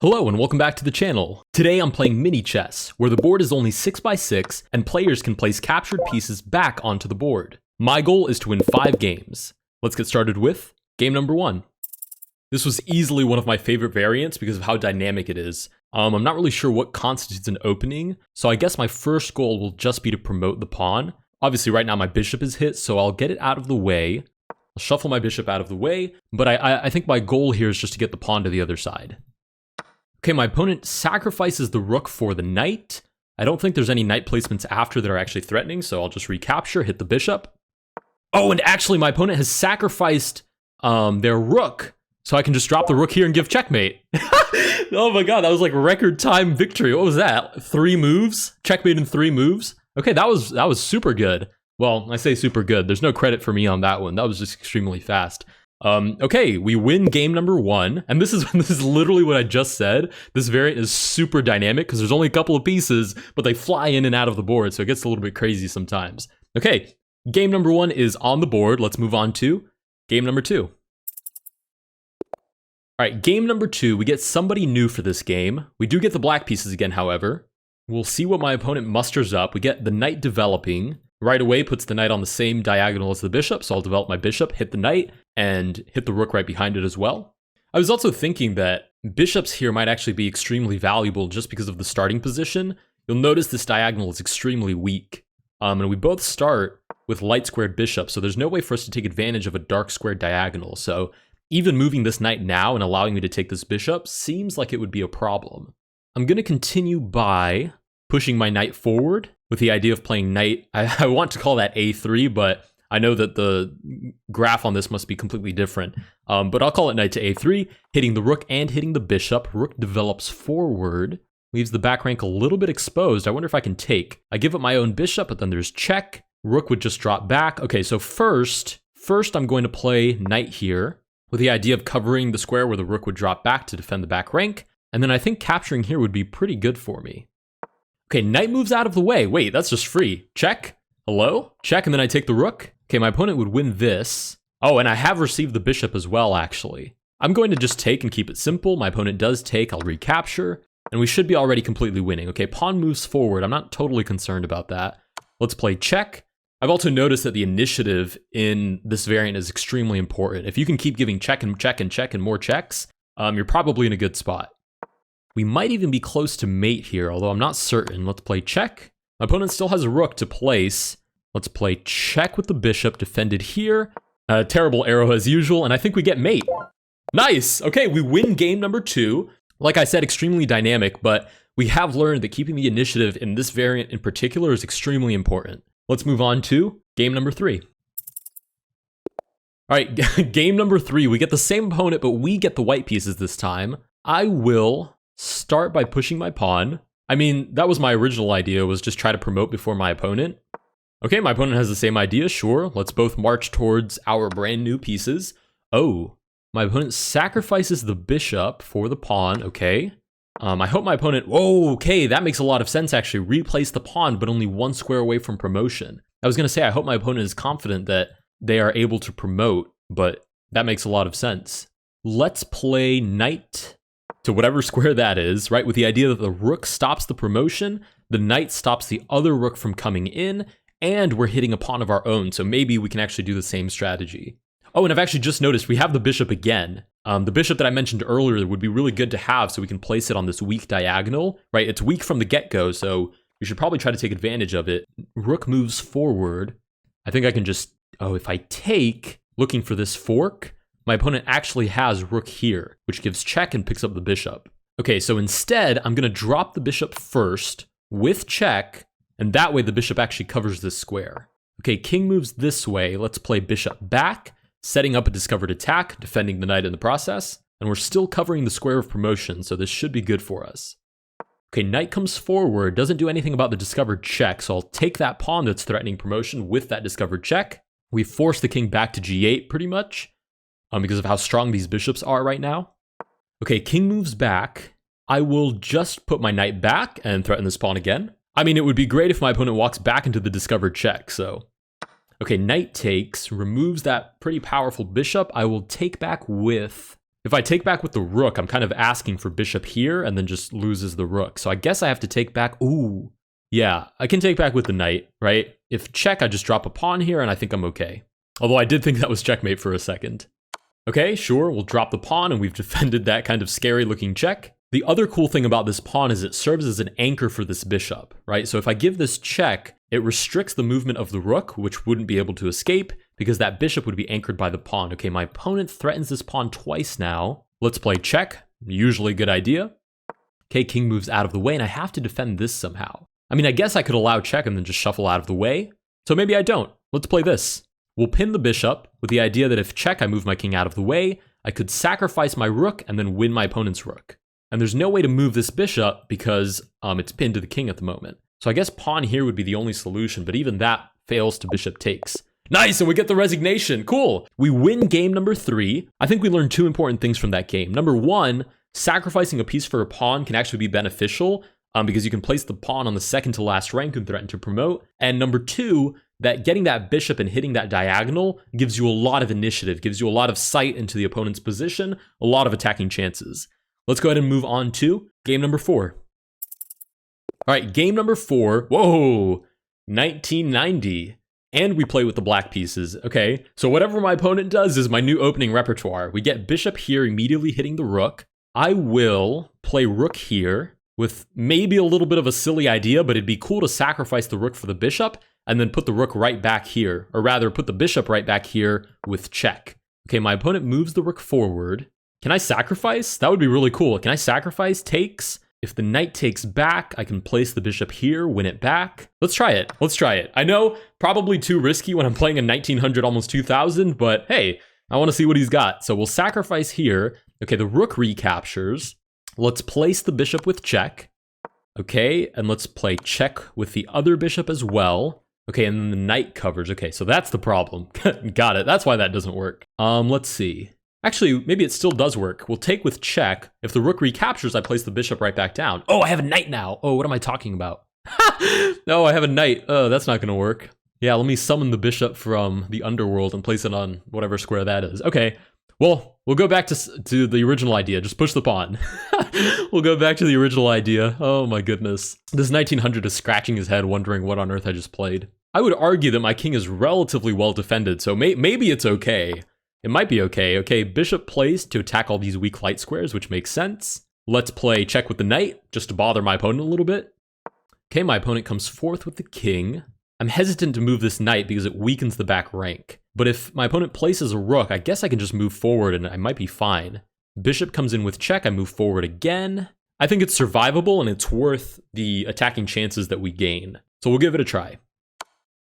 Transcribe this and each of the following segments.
Hello and welcome back to the channel. Today I'm playing mini chess, where the board is only 6x6 and players can place captured pieces back onto the board. My goal is to win 5 games. Let's get started with game number 1. This was easily one of my favorite variants because of how dynamic it is. I'm not really sure what constitutes an opening, so I guess my first goal will just be to promote the pawn. Obviously right now my bishop is hit, so I'll get it out of the way. I'll shuffle my bishop out of the way, but I think my goal here is just to get the pawn to the other side. Okay, my opponent sacrifices the rook for the knight. I don't think there's any knight placements after that are actually threatening, so I'll just recapture, hit the bishop. Oh, and actually my opponent has sacrificed their rook, so I can just drop the rook here and give checkmate. Oh my god, that was like record time victory. What was that? 3 moves? Checkmate in 3 moves? Okay, that was super good. Well, I say super good. There's no credit for me on that one. That was just extremely fast. Okay, we win game number 1, and this is literally what I just said. This variant is super dynamic because there's only a couple of pieces, but they fly in and out of the board, so it gets a little bit crazy sometimes. Okay, game number 1 is on the board. Let's move on to game number 2. Alright, game number 2, we get somebody new for this game. We do get the black pieces again, however. We'll see what my opponent musters up. We get the knight developing. Right away puts the knight on the same diagonal as the bishop, so I'll develop my bishop, hit the knight, and hit the rook right behind it as well. I was also thinking that bishops here might actually be extremely valuable just because of the starting position. You'll notice this diagonal is extremely weak, and we both start with light squared bishops, so there's no way for us to take advantage of a dark squared diagonal. So even moving this knight now and allowing me to take this bishop seems like it would be a problem. I'm going to continue by pushing my knight forward with the idea of playing knight. I want to call that a3, but I know that the graph on this must be completely different. But I'll call it knight to a3, hitting the rook and hitting the bishop. Rook develops forward, leaves the back rank a little bit exposed. I wonder if I can take. I give up my own bishop, but then there's check. Rook would just drop back. Okay, so first I'm going to play knight here with the idea of covering the square where the rook would drop back to defend the back rank. And then I think capturing here would be pretty good for me. Okay, knight moves out of the way. Wait, that's just free. Check. Hello? Check, and then I take the rook. Okay, my opponent would win this. Oh, and I have received the bishop as well, actually. I'm going to just take and keep it simple. My opponent does take. I'll recapture. And we should be already completely winning. Okay, pawn moves forward. I'm not totally concerned about that. Let's play check. I've also noticed that the initiative in this variant is extremely important. If you can keep giving check and check and check and more checks, you're probably in a good spot. We might even be close to mate here, although I'm not certain. Let's play check. My opponent still has a rook to place. Let's play check with the bishop, defended here. Terrible arrow as usual, and I think we get mate. Nice! Okay, we win game number 2. Like I said, extremely dynamic, but we have learned that keeping the initiative in this variant in particular is extremely important. Let's move on to game number 3. Alright, game number 3. We get the same opponent, but we get the white pieces this time. I will start by pushing my pawn. I mean, that was my original idea, was just try to promote before my opponent. Okay, my opponent has the same idea, sure. Let's both march towards our brand new pieces. Oh, my opponent sacrifices the bishop for the pawn, okay. I hope my opponent, whoa, okay, that makes a lot of sense actually. Replace the pawn, but only 1 square away from promotion. I was gonna say, I hope my opponent is confident that they are able to promote, but that makes a lot of sense. Let's play knight to whatever square that is, right? With the idea that the rook stops the promotion, the knight stops the other rook from coming in, and we're hitting a pawn of our own, so maybe we can actually do the same strategy. Oh, and I've actually just noticed we have the bishop again. The bishop that I mentioned earlier would be really good to have so we can place it on this weak diagonal, right? It's weak from the get-go, so we should probably try to take advantage of it. Rook moves forward. I think I can just, oh, if I take, looking for this fork, my opponent actually has rook here, which gives check and picks up the bishop. Okay, so instead, I'm going to drop the bishop first with check, and that way the bishop actually covers this square. Okay, king moves this way. Let's play bishop back, setting up a discovered attack, defending the knight in the process, and we're still covering the square of promotion, so this should be good for us. Okay, knight comes forward, doesn't do anything about the discovered check, so I'll take that pawn that's threatening promotion with that discovered check. We force the king back to g8 pretty much, because of how strong these bishops are right now. Okay, king moves back. I will just put my knight back and threaten this pawn again. I mean, it would be great if my opponent walks back into the discovered check, so. Okay, knight takes, removes that pretty powerful bishop. I will take back with if I take back with the rook, I'm kind of asking for bishop here and then just loses the rook. So I guess I have to take back. Ooh, yeah, I can take back with the knight, right? If check, I just drop a pawn here and I think I'm okay. Although I did think that was checkmate for a second. Okay, sure, we'll drop the pawn and we've defended that kind of scary looking check. The other cool thing about this pawn is it serves as an anchor for this bishop, right? So if I give this check, it restricts the movement of the rook, which wouldn't be able to escape because that bishop would be anchored by the pawn. Okay, my opponent threatens this pawn twice now. Let's play check, usually a good idea. Okay, king moves out of the way and I have to defend this somehow. I mean, I guess I could allow check and then just shuffle out of the way. So maybe I don't. Let's play this. We'll pin the bishop with the idea that if check, I move my king out of the way, I could sacrifice my rook and then win my opponent's rook. And there's no way to move this bishop because it's pinned to the king at the moment. So I guess pawn here would be the only solution, but even that fails to bishop takes. Nice, and we get the resignation. Cool. We win game number 3. I think we learned 2 important things from that game. Number 1, sacrificing a piece for a pawn can actually be beneficial because you can place the pawn on the second to last rank and threaten to promote. And number 2, that getting that bishop and hitting that diagonal gives you a lot of initiative, gives you a lot of sight into the opponent's position, a lot of attacking chances. Let's go ahead and move on to game number 4. All right, game number 4. Whoa, 1990. And we play with the black pieces. Okay, so whatever my opponent does is my new opening repertoire. We get bishop here immediately hitting the rook. I will play rook here with maybe a little bit of a silly idea, but it'd be cool to sacrifice the rook for the bishop and then put the rook right back here, or rather put the bishop right back here with check. Okay, my opponent moves the rook forward. Can I sacrifice? That would be really cool. Can I sacrifice? Takes. If the knight takes back, I can place the bishop here, win it back. Let's try it. Let's try it. I know, probably too risky when I'm playing a 1900, almost 2000, but hey, I want to see what he's got. So we'll sacrifice here. Okay, the rook recaptures. Let's place the bishop with check. Okay, and let's play check with the other bishop as well. Okay, and then the knight covers. Okay, so that's the problem. Got it. That's why that doesn't work. Let's see. Actually, maybe it still does work. We'll take with check. If the rook recaptures, I place the bishop right back down. Oh, I have a knight now. Oh, what am I talking about? No, I have a knight. Oh, that's not going to work. Yeah, let me summon the bishop from the underworld and place it on whatever square that is. Okay, well, we'll go back to the original idea. Just push the pawn. We'll go back to the original idea. Oh my goodness. This 1900 is scratching his head wondering what on earth I just played. I would argue that my king is relatively well defended, so maybe it's okay. It might be okay. Okay, bishop placed to attack all these weak light squares, which makes sense. Let's play check with the knight, just to bother my opponent a little bit. Okay, my opponent comes forth with the king. I'm hesitant to move this knight because it weakens the back rank. But if my opponent places a rook, I guess I can just move forward and I might be fine. Bishop comes in with check, I move forward again. I think it's survivable and it's worth the attacking chances that we gain. So we'll give it a try.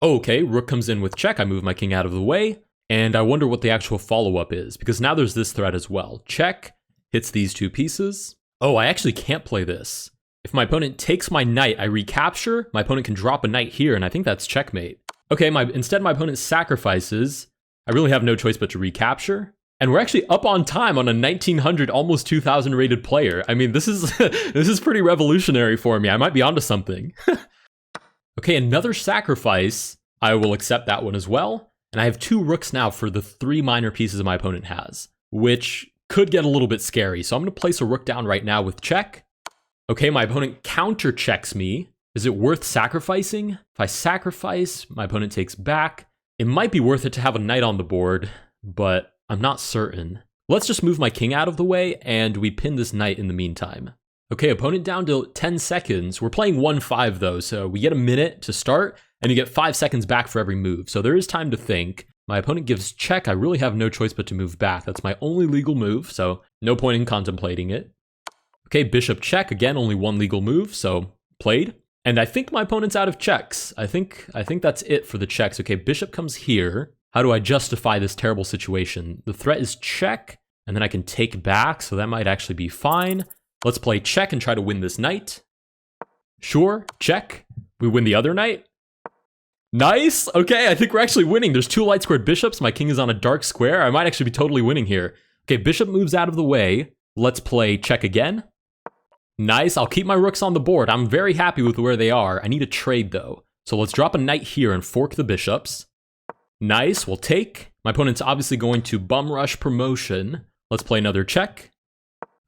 Okay, rook comes in with check, I move my king out of the way. And I wonder what the actual follow-up is, because now there's this threat as well. Check, hits these 2 pieces. Oh, I actually can't play this. If my opponent takes my knight, I recapture, my opponent can drop a knight here, and I think that's checkmate. Okay, instead my opponent sacrifices. I really have no choice but to recapture. And we're actually up on time on a 1900, almost 2000 rated player. I mean, this is this is pretty revolutionary for me. I might be onto something. Okay, another sacrifice. I will accept that one as well. And I have 2 rooks now for the 3 minor pieces my opponent has, which could get a little bit scary. So I'm going to place a rook down right now with check. Okay, my opponent counter checks me. Is it worth sacrificing? If I sacrifice, my opponent takes back. It might be worth it to have a knight on the board, but I'm not certain. Let's just move my king out of the way, and we pin this knight in the meantime. Okay, opponent down to 10 seconds. We're playing 1-5 though, so we get a minute to start, and you get 5 seconds back for every move. So there is time to think. My opponent gives check. I really have no choice but to move back. That's my only legal move, so no point in contemplating it. Okay, bishop check. Again, only 1 legal move, so played. And I think my opponent's out of checks. I think that's it for the checks. Okay, bishop comes here. How do I justify this terrible situation? The threat is check, and then I can take back, so that might actually be fine. Let's play check and try to win this knight. Sure, check. We win the other knight. Nice. Okay, I think we're actually winning. There's 2 light squared bishops. My king is on a dark square. I might actually be totally winning here. Okay, bishop moves out of the way. Let's play check again. Nice. I'll keep my rooks on the board. I'm very happy with where they are. I need a trade though. So let's drop a knight here and fork the bishops. Nice. We'll take. My opponent's obviously going to bum rush promotion. Let's play another check.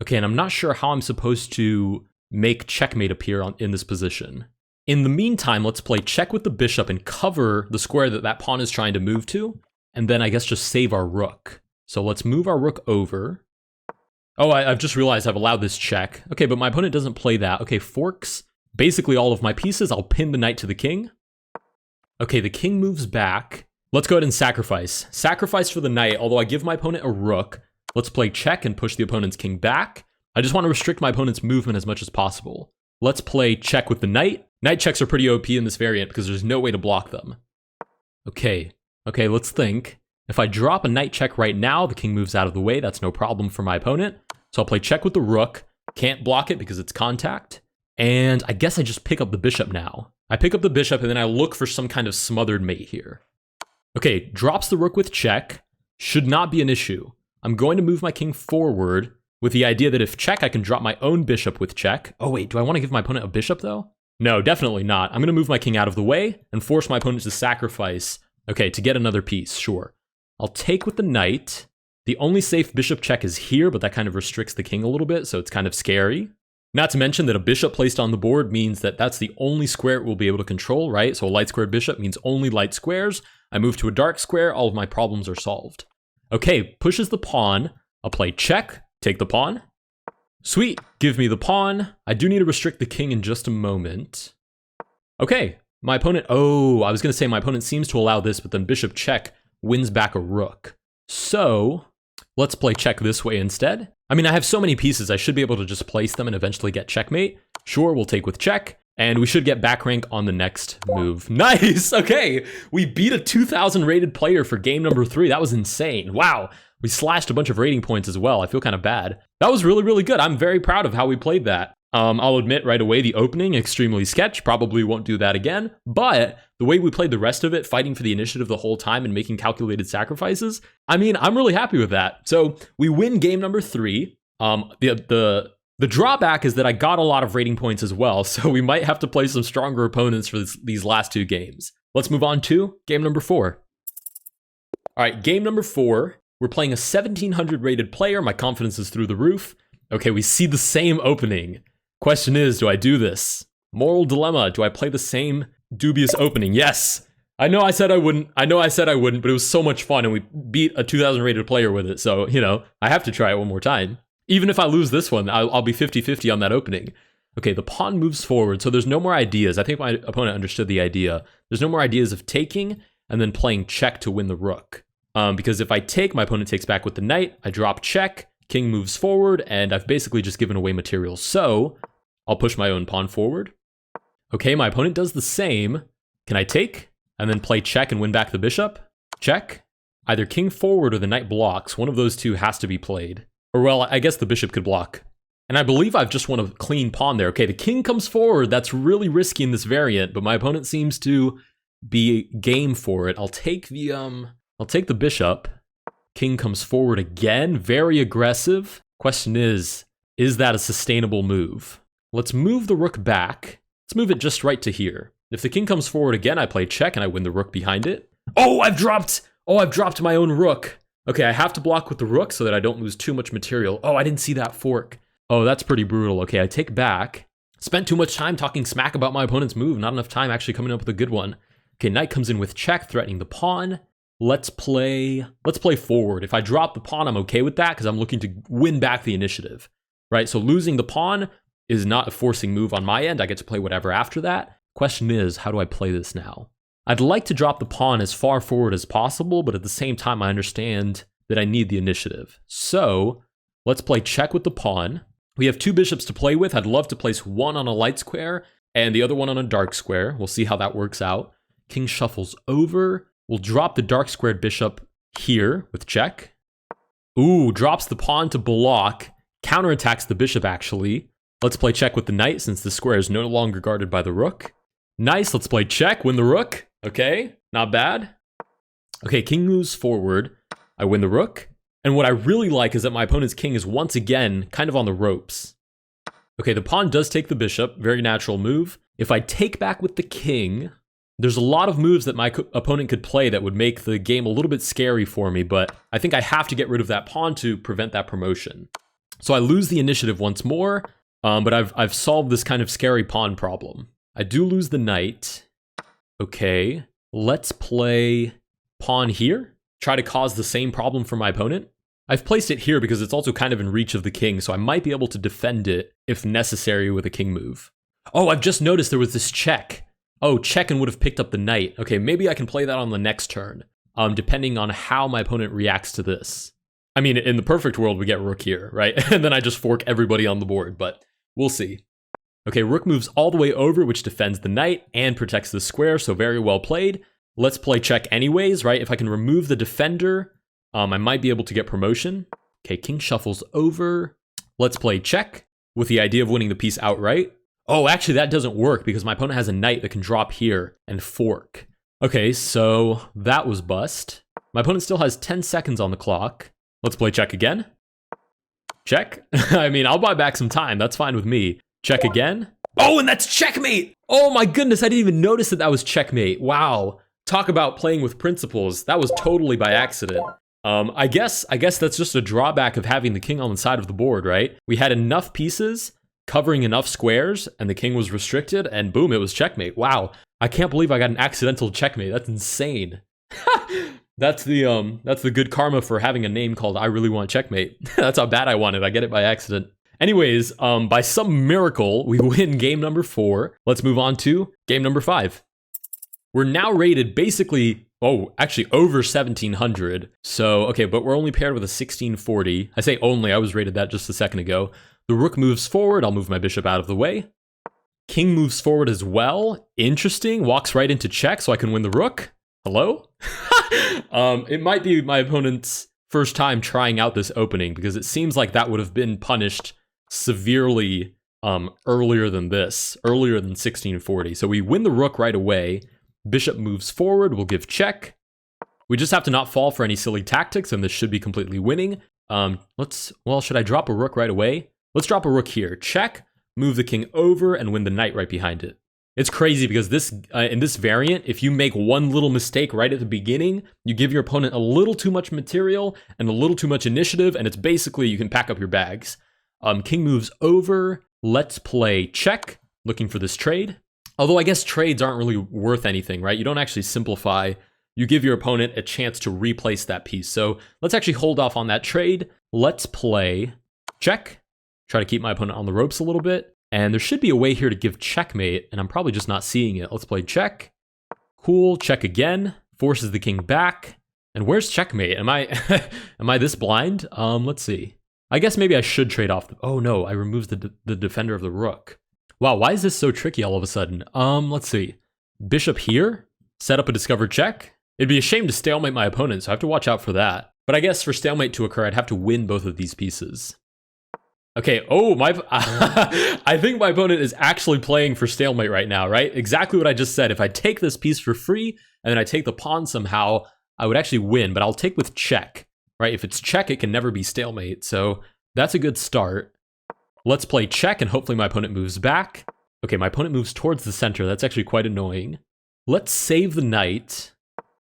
Okay, and I'm not sure how I'm supposed to make checkmate appear in this position. In the meantime, let's play check with the bishop and cover the square that pawn is trying to move to, and then I guess just save our rook. So let's move our rook over. Oh, I've just realized I've allowed this check. Okay, but my opponent doesn't play that. Okay, forks basically all of my pieces. I'll pin the knight to the king. Okay, the king moves back. Let's go ahead and sacrifice. Sacrifice for the knight, although I give my opponent a rook. Let's play check and push the opponent's king back. I just want to restrict my opponent's movement as much as possible. Let's play check with the knight. Knight checks are pretty OP in this variant because there's no way to block them. Okay, let's think. If I drop a knight check right now, the king moves out of the way. That's no problem for my opponent. So I'll play check with the rook. Can't block it because it's contact. And I guess I just pick up the bishop now. I pick up the bishop and then I look for some kind of smothered mate here. Okay, drops the rook with check. Should not be an issue. I'm going to move my king forward with the idea that if check, I can drop my own bishop with check. Oh wait, do I want to give my opponent a bishop though? No, definitely not. I'm going to move my king out of the way and force my opponent to sacrifice. Okay, to get another piece, sure. I'll take with the knight. The only safe bishop check is here, but that kind of restricts the king a little bit, so it's kind of scary. Not to mention that a bishop placed on the board means that that's the only square it will be able to control, right? So a light squared bishop means only light squares. I move to a dark square, all of my problems are solved. Okay, pushes the pawn. I'll play check, take the pawn. Sweet, give me the pawn. I do need to restrict the king in just a moment. Okay, my opponent, oh, I was gonna say my opponent seems to allow this, but then bishop check wins back a rook. So let's play check this way instead. I mean, I have so many pieces, I should be able to just place them and eventually get checkmate. Sure, we'll take with check, and we should get back rank on the next move. Nice, okay. We beat a 2,000 rated player for game number 3. That was insane, wow. We slashed a bunch of rating points as well. I feel kind of bad. That was really, really good. I'm very proud of how we played that. I'll admit right away, the opening, extremely sketch, probably won't do that again, but the way we played the rest of it, fighting for the initiative the whole time and making calculated sacrifices, I mean, I'm really happy with that. So we win game number 3. The drawback is that I got a lot of rating points as well, so we might have to play some stronger opponents for these last 2 games. Let's move on to game number 4. All right, game number 4. We're playing a 1,700 rated player. My confidence is through the roof. Okay, we see the same opening. Question is, do I do this? Moral dilemma, do I play the same dubious opening? Yes! I know I said I wouldn't, but it was so much fun and we beat a 2,000 rated player with it, so, you know, I have to try it one more time. Even if I lose this one, I'll be 50-50 on that opening. Okay, the pawn moves forward, so there's no more ideas. I think my opponent understood the idea. There's no more ideas of taking and then playing check to win the rook. Because if I take, my opponent takes back with the knight, I drop check, king moves forward, and I've basically just given away material. So I'll push my own pawn forward. Okay, my opponent does the same. Can I take and then play check and win back the bishop? Check. Either king forward or the knight blocks. One of those two has to be played. Or well, I guess the bishop could block. And I believe I've just won a clean pawn there. Okay, the king comes forward. That's really risky in this variant, but my opponent seems to be game for it. I'll take the bishop. King comes forward again, very aggressive. Question is that a sustainable move? Let's move the rook back. Let's move it just right to here. If the king comes forward again, I play check and I win the rook behind it. Oh, I've dropped my own rook. Okay, I have to block with the rook so that I don't lose too much material. Oh, I didn't see that fork. Oh, that's pretty brutal. Okay, I take back. Spent too much time talking smack about my opponent's move, not enough time actually coming up with a good one. Okay, knight comes in with check, threatening the pawn. Let's play forward. If I drop the pawn, I'm okay with that because I'm looking to win back the initiative, right? So losing the pawn is not a forcing move on my end. I get to play whatever after that. Question is, how do I play this now? I'd like to drop the pawn as far forward as possible, but at the same time, I understand that I need the initiative. So let's play check with the pawn. We have 2 bishops to play with. I'd love to place one on a light square and the other one on a dark square. We'll see how that works out. King shuffles over. We'll drop the dark squared bishop here with check. Ooh, drops the pawn to block. Counterattacks the bishop, actually. Let's play check with the knight since the square is no longer guarded by the rook. Nice, let's play check, win the rook. Okay, not bad. Okay, king moves forward. I win the rook. And what I really like is that my opponent's king is once again kind of on the ropes. Okay, the pawn does take the bishop. Very natural move. If I take back with the king, There's a lot of moves that my opponent could play that would make the game a little bit scary for me, but I think I have to get rid of that pawn to prevent that promotion. So I lose the initiative once more, but I've solved this kind of scary pawn problem. I do lose the knight. Okay, let's play pawn here. Try to cause the same problem for my opponent. I've placed it here because it's also kind of in reach of the king, so I might be able to defend it if necessary with a king move. Oh, I've just noticed there was this check. Oh, check and would have picked up the knight. Okay, maybe I can play that on the next turn, depending on how my opponent reacts to this. I mean, in the perfect world, we get rook here, right? And then I just fork everybody on the board, but we'll see. Okay, rook moves all the way over, which defends the knight and protects the square, so very well played. Let's play check anyways, right? If I can remove the defender, I might be able to get promotion. Okay, king shuffles over. Let's play check with the idea of winning the piece outright. Oh, actually, that doesn't work because my opponent has a knight that can drop here and fork. Okay, so that was bust. My opponent still has 10 seconds on the clock. Let's play check again. Check. I mean, I'll buy back some time. That's fine with me. Check again. Oh, and that's checkmate. Oh my goodness, I didn't even notice that was checkmate. Wow. Talk about playing with principles. That was totally by accident. I guess that's just a drawback of having the king on the side of the board, right? We had enough pieces covering enough squares, and the king was restricted, and boom, it was checkmate. Wow, I can't believe I got an accidental checkmate. That's insane. That's the good karma for having a name called I Really Want Checkmate. That's how bad I want it. I get it by accident. Anyways, by some miracle, we win game number 4. Let's move on to game number 5. We're now rated basically, actually over 1700. So, okay, but we're only paired with a 1640. I say only, I was rated that just a second ago. The rook moves forward. I'll move my bishop out of the way. King moves forward as well. Interesting. Walks right into check so I can win the rook. Hello? It might be my opponent's first time trying out this opening because it seems like that would have been punished severely earlier than 1640. So we win the rook right away. Bishop moves forward. We'll give check. We just have to not fall for any silly tactics, and this should be completely winning. Should I drop a rook right away? Let's drop a rook here. Check, move the king over, and win the knight right behind it. It's crazy because this in this variant, if you make one little mistake right at the beginning, you give your opponent a little too much material and a little too much initiative, and it's basically you can pack up your bags. King moves over. Let's play check, looking for this trade. Although I guess trades aren't really worth anything, right? You don't actually simplify. You give your opponent a chance to replace that piece. So let's actually hold off on that trade. Let's play check. Try to keep my opponent on the ropes a little bit. And there should be a way here to give checkmate, and I'm probably just not seeing it. Let's play check. Cool, check again. Forces the king back. And where's checkmate? Am I am I this blind? Let's see. I guess maybe I should trade off. Oh no, I removed the defender of the rook. Wow, why is this so tricky all of a sudden? Let's see. Bishop here. Set up a discovered check. It'd be a shame to stalemate my opponent, so I have to watch out for that. But I guess for stalemate to occur, I'd have to win both of these pieces. Okay, I think my opponent is actually playing for stalemate right now, right? Exactly what I just said. If I take this piece for free, and then I take the pawn somehow, I would actually win, but I'll take with check, right? If it's check, it can never be stalemate, so that's a good start. Let's play check, and hopefully my opponent moves back. Okay, my opponent moves towards the center. That's actually quite annoying. Let's save the knight.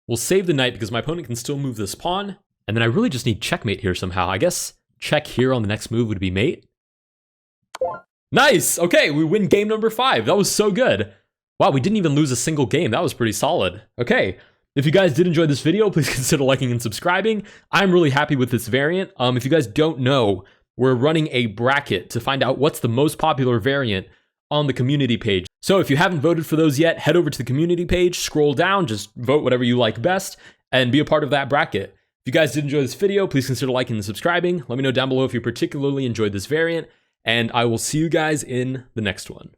We'll save the knight because my opponent can still move this pawn, and then I really just need checkmate here somehow. I guess check here on the next move would be mate. Nice! Okay, we win game number 5. That was so good. Wow, we didn't even lose a single game. That was pretty solid. Okay, if you guys did enjoy this video, please consider liking and subscribing. I'm really happy with this variant. If you guys don't know, we're running a bracket to find out what's the most popular variant on the community page. So if you haven't voted for those yet, head over to the community page, scroll down, just vote whatever you like best, and be a part of that bracket. If you guys did enjoy this video, please consider liking and subscribing. Let me know down below if you particularly enjoyed this variant, and I will see you guys in the next one.